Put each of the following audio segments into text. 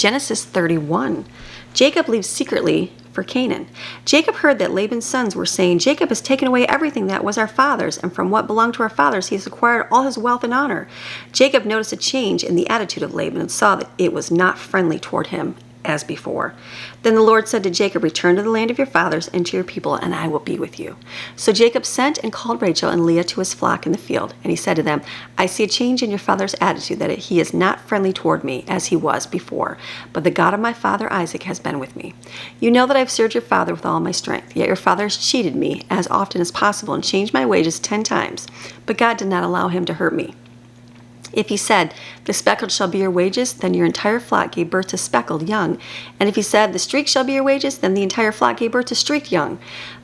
Genesis 31. Jacob leaves secretly for Canaan. Jacob heard that Laban's sons were saying, Jacob has taken away everything that was our father's, and from what belonged to our fathers he has acquired all his wealth and honor. Jacob noticed a change in the attitude of Laban and saw that it was not friendly toward him as before. Then the Lord said to Jacob, return to the land of your fathers and to your people, and I will be with you. So Jacob sent and called Rachel and Leah to his flock in the field, and he said to them, I see a change in your father's attitude, that he is not friendly toward me as he was before, but the God of my father Isaac has been with me. You know that I have served your father with all my strength, yet your father has cheated me as often as possible and changed my wages 10 times, but God did not allow him to hurt me. If he said, the speckled shall be your wages, then your entire flock gave birth to speckled young. And if he said, the streaked shall be your wages, then the entire flock gave birth to streaked young.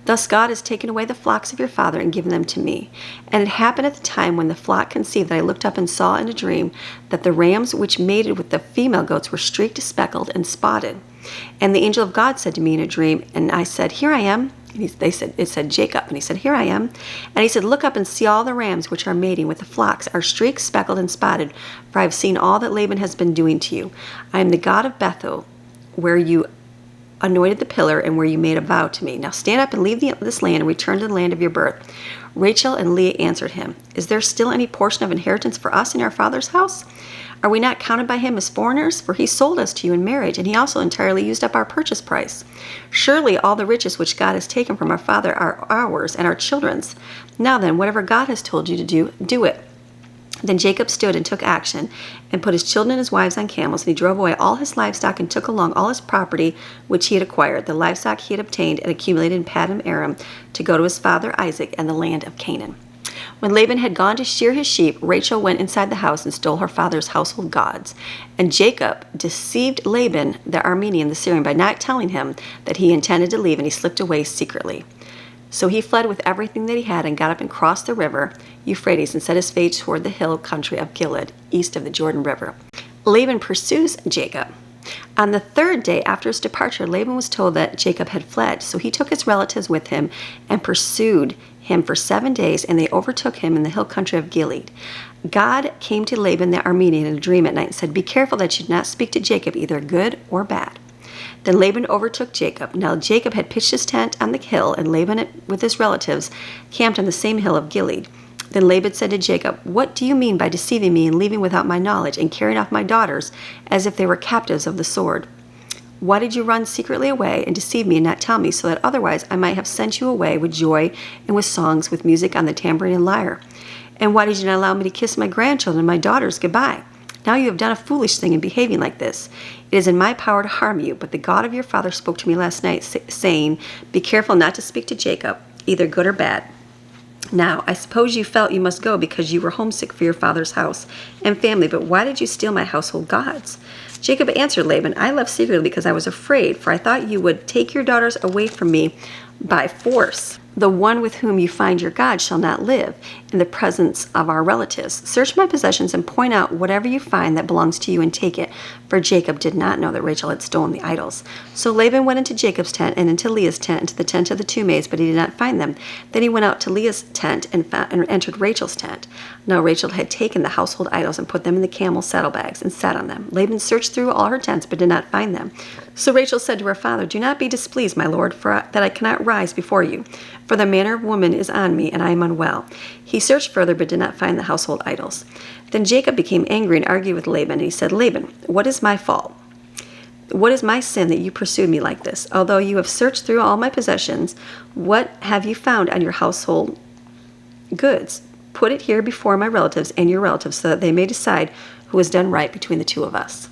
Thus God has taken away the flocks of your father and given them to me. And it happened at the time when the flock conceived that I looked up and saw in a dream that the rams which mated with the female goats were streaked, speckled, and spotted. And the angel of God said to me in a dream, and I said, here I am. And it said Jacob, and he said, here I am. And he said, look up and see all the rams which are mating with the flocks are streaked, speckled, and spotted, for I have seen all that Laban has been doing to you. I am the God of Bethel, where you anointed the pillar and where you made a vow to me. Now stand up and leave this land and return to the land of your birth. Rachel and Leah answered him, is there still any portion of inheritance for us in our father's house? Are we not counted by him as foreigners? For he sold us to you in marriage, and he also entirely used up our purchase price. Surely all the riches which God has taken from our father are ours and our children's. Now then, whatever God has told you to do, do it. Then Jacob stood and took action, and put his children and his wives on camels, and he drove away all his livestock and took along all his property which he had acquired, the livestock he had obtained and accumulated in Paddan Aram, to go to his father Isaac and the land of Canaan. When Laban had gone to shear his sheep, Rachel went inside the house and stole her father's household gods. And Jacob deceived Laban the Aramean, the Syrian, by not telling him that he intended to leave, and he slipped away secretly. So he fled with everything that he had and got up and crossed the river Euphrates and set his face toward the hill country of Gilead, east of the Jordan River. Laban pursues Jacob. On the third day after his departure, Laban was told that Jacob had fled. So he took his relatives with him and pursued him for 7 days, and they overtook him in the hill country of Gilead. God came to Laban the Aramean in a dream at night and said, be careful that you do not speak to Jacob, either good or bad. Then Laban overtook Jacob. Now Jacob had pitched his tent on the hill, and Laban with his relatives camped on the same hill of Gilead. Then Laban said to Jacob, what do you mean by deceiving me and leaving without my knowledge and carrying off my daughters as if they were captives of the sword? Why did you run secretly away and deceive me and not tell me, so that otherwise I might have sent you away with joy and with songs, with music on the tambourine and lyre? And why did you not allow me to kiss my grandchildren and my daughters goodbye? Now you have done a foolish thing in behaving like this. It is in my power to harm you, but the God of your father spoke to me last night, saying, be careful not to speak to Jacob, either good or bad. Now, I suppose you felt you must go because you were homesick for your father's house and family, but why did you steal my household gods? Jacob answered Laban, I left secretly because I was afraid, for I thought you would take your daughters away from me by force. The one with whom you find your God shall not live in the presence of our relatives. Search my possessions and point out whatever you find that belongs to you and take it. For Jacob did not know that Rachel had stolen the idols. So Laban went into Jacob's tent and into Leah's tent, into the tent of the two maids, but he did not find them. Then he went out to Leah's tent and entered Rachel's tent. Now Rachel had taken the household idols and put them in the camel saddlebags and sat on them. Laban searched through all her tents, but did not find them. So Rachel said to her father, do not be displeased, my lord, for that I cannot rise before you. For the manner of woman is on me, and I am unwell. He searched further, but did not find the household idols. Then Jacob became angry and argued with Laban, and he said, Laban, what is my fault? What is my sin that you pursued me like this? Although you have searched through all my possessions, what have you found on your household goods? Put it here before my relatives and your relatives, so that they may decide who has done right between the two of us.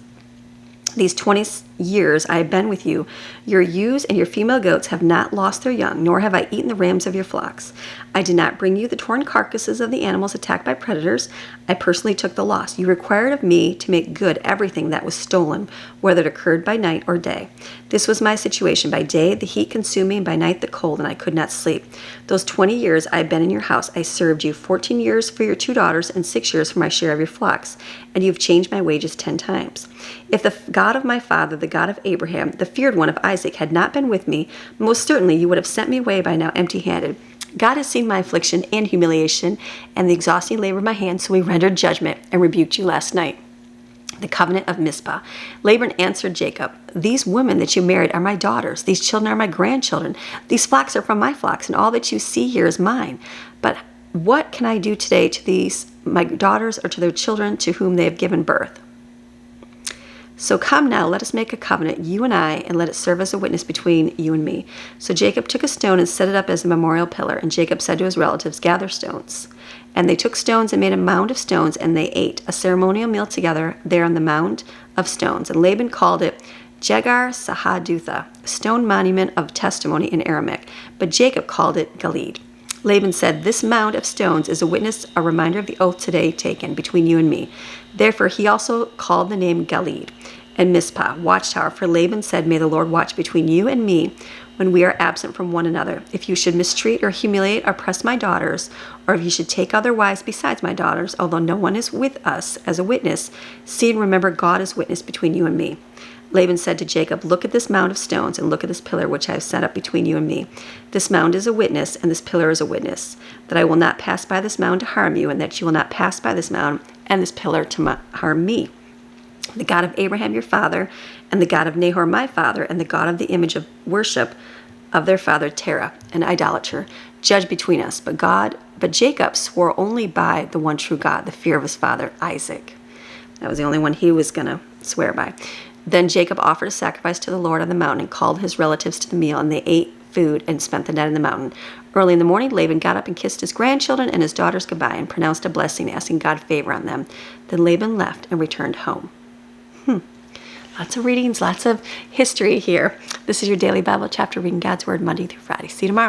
These 20 years I have been with you. Your ewes and your female goats have not lost their young, nor have I eaten the rams of your flocks. I did not bring you the torn carcasses of the animals attacked by predators. I personally took the loss. You required of me to make good everything that was stolen, whether it occurred by night or day. This was my situation. By day the heat consumed me, and by night the cold, and I could not sleep. Those 20 years I have been in your house. I served you 14 years for your 2 daughters and 6 years for my share of your flocks, and you have changed my wages 10 times. If the God of my father, the God of Abraham, the feared one of Isaac, had not been with me, most certainly you would have sent me away by now empty-handed. God has seen my affliction and humiliation and the exhausting labor of my hands, so he rendered judgment and rebuked you last night. The covenant of Mizpah. Laban answered Jacob, "These women that you married are my daughters. These children are my grandchildren. These flocks are from my flocks, and all that you see here is mine. But what can I do today to these my daughters or to their children to whom they have given birth? So come now, let us make a covenant, you and I, and let it serve as a witness between you and me." So Jacob took a stone and set it up as a memorial pillar. And Jacob said to his relatives, "Gather stones." And they took stones and made a mound of stones, and they ate a ceremonial meal together there on the mound of stones. And Laban called it Jegar Sahadutha, stone monument of testimony in Aramaic. But Jacob called it Gilead. Laban said, "This mound of stones is a witness, a reminder of the oath today taken between you and me." Therefore he also called the name Gilead. And Mizpah, watchtower, for Laban said, "May the Lord watch between you and me when we are absent from one another. If you should mistreat or humiliate or oppress my daughters, or if you should take other wives besides my daughters, although no one is with us as a witness, see and remember God is witness between you and me." Laban said to Jacob, "Look at this mound of stones, and look at this pillar which I have set up between you and me. This mound is a witness, and this pillar is a witness, that I will not pass by this mound to harm you, and that you will not pass by this mound and this pillar to harm me. The God of Abraham your father, and the God of Nahor my father, and the God of the image of worship of their father Terah, an idolater, judge between us. But Jacob swore only by the one true God, the fear of his father Isaac." That was the only one he was going to swear by. Then Jacob offered a sacrifice to the Lord on the mountain and called his relatives to the meal, and they ate food and spent the night in the mountain. Early in the morning, Laban got up and kissed his grandchildren and his daughters goodbye and pronounced a blessing, asking God favor on them. Then Laban left and returned home. Lots of readings, lots of history here. This is your daily Bible chapter reading God's Word Monday through Friday. See you tomorrow.